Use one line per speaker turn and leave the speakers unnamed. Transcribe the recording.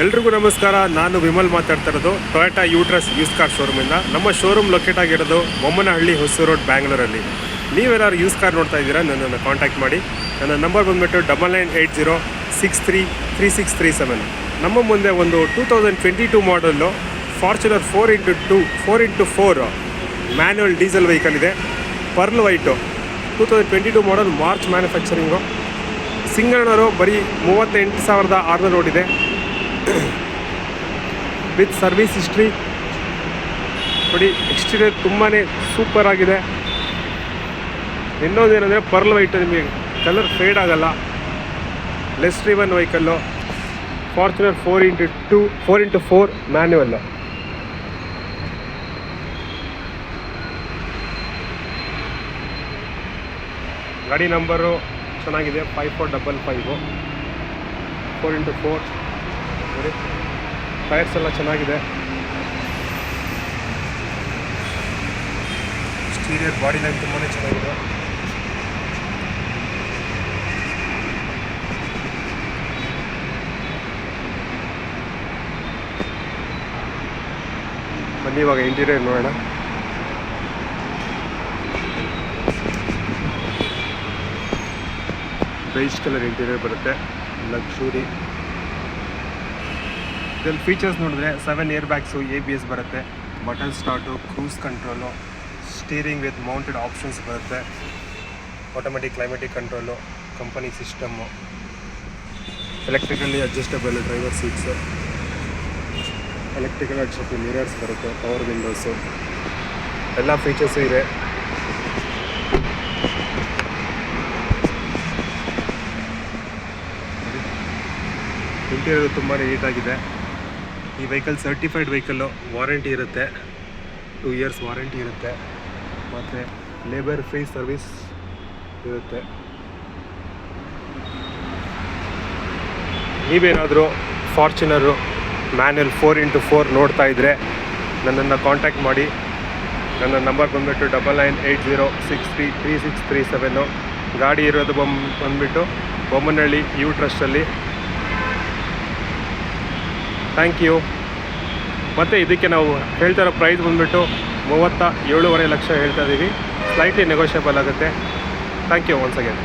ಎಲ್ರಿಗೂ ನಮಸ್ಕಾರ. ನಾನು ವಿಮಲ್ ಮಾತಾಡ್ತಾ ಇರೋದು ಟೊಯೋಟಾ ಯೂಟ್ರಸ್ ಯೂಸ್ ಕಾರ್ ಶೋರೂಮಿಂದ. ನಮ್ಮ ಶೋರೂಮ್ ಲೊಕೇಟ್ ಆಗಿರೋದು ಬೊಮ್ಮನಹಳ್ಳಿ, ಹೊಸೂರು ರೋಡ್, ಬ್ಯಾಂಗ್ಳೂರಲ್ಲಿ. ನೀವೆಲ್ಲರೂ ಯೂಸ್ ಕಾರ್ ನೋಡ್ತಾ ಇದ್ದೀರಾ, ನನ್ನನ್ನು ಕಾಂಟ್ಯಾಕ್ಟ್ ಮಾಡಿ. ನನ್ನ ನಂಬರ್ ಬಂದುಬಿಟ್ಟು 9980633637. ನಮ್ಮ ಮುಂದೆ ಒಂದು 2022 model Fortuner 4x4 manual diesel vehicle ಇದೆ. Pearl white 2022 model, March manufacturing. ಸಿಂಗಣ್ಣರು ಬರೀ 38,600 ಓಡಿದೆ ವಿತ್ ಸರ್ವಿಸ್ ಹಿಸ್ಟ್ರಿ. ನೋಡಿ, ಎಕ್ಸ್ಟೀರಿಯರ್ ತುಂಬಾ ಸೂಪರ್ ಆಗಿದೆ. ಇನ್ನೊಂದೇನೆಂದರೆ ಪರ್ಲ್ ವೈಟು, ನಿಮಗೆ ಕಲರ್ ಫೇಡ್ ಆಗಲ್ಲ. Less driven vehicle, Fortuner 4x4 manual. ಗಾಡಿ ನಂಬರು ಚೆನ್ನಾಗಿದೆ, 5455 4x4. ನೋಡಿ, ಟೈರ್ಸ್ ಎಲ್ಲ ಚೆನ್ನಾಗಿದೆ. ಸ್ಟೀರಿಯರ್ ಬಾಡಿ ಲೈನ್ ತುಂಬಾ ಚೆನ್ನಾಗಿದೆ. ಬನ್ನಿ ಇವಾಗ ಇಂಟೀರಿಯರ್ ನೋಡೋಣ. ಬೇಜ್ ಕಲರ್ ಇಂಟೀರಿಯರ್ ಬರುತ್ತೆ, ಲಕ್ಸುರಿ. ಇದರಲ್ಲಿ ಫೀಚರ್ಸ್ ನೋಡಿದ್ರೆ 7 ಏರ್ ಬ್ಯಾಗ್ಸು, ABS ಬರುತ್ತೆ, button start, cruise control, steering with mounted options ಬರುತ್ತೆ, automatic climatic control, company system, electrically adjustable driver seats, electrical adjustable mirrors ಬರುತ್ತೆ, ಪವರ್ ವಿಂಡೋಸು, ಎಲ್ಲ features ಇದೆ. Interior ತುಂಬಾ ನೀಟಾಗಿದೆ. ಈ ವೆಹಿಕಲ್ ಸರ್ಟಿಫೈಡ್ ವೆಹಿಕಲ್ಲು, ವಾರಂಟಿ ಇರುತ್ತೆ, 2 years warranty ಇರುತ್ತೆ, ಮತ್ತು ಲೇಬರ್ ಫ್ರೀ ಸರ್ವಿಸ್ ಇರುತ್ತೆ. ನೀವೇನಾದರೂ ಫಾರ್ಚುನರು ಮ್ಯಾನ್ಯುವಲ್ 4x4 ನೋಡ್ತಾ ಇದ್ದರೆ ನನ್ನನ್ನು ಕಾಂಟ್ಯಾಕ್ಟ್ ಮಾಡಿ. ನನ್ನ ನಂಬರ್ ಬಂದುಬಿಟ್ಟು 9980633637. ಗಾಡಿ ಇರೋದು ಬಂದುಬಿಟ್ಟು ಬೊಮ್ಮನಹಳ್ಳಿ ಯೂಟ್ರಸ್ಟಲ್ಲಿ. Thank you. ಮತ್ತು ಇದಕ್ಕೆ ನಾವು ಹೇಳ್ತಾ ಇರೋ ಪ್ರೈಸ್ ಬಂದುಬಿಟ್ಟು 37.5 ಲಕ್ಷ ಹೇಳ್ತಾ ಇದ್ದೀವಿ. ಸ್ಲೈಟ್ಲಿ ನೆಗೋಷಿಯಬಲ್ ಆಗುತ್ತೆ. Thank you once again.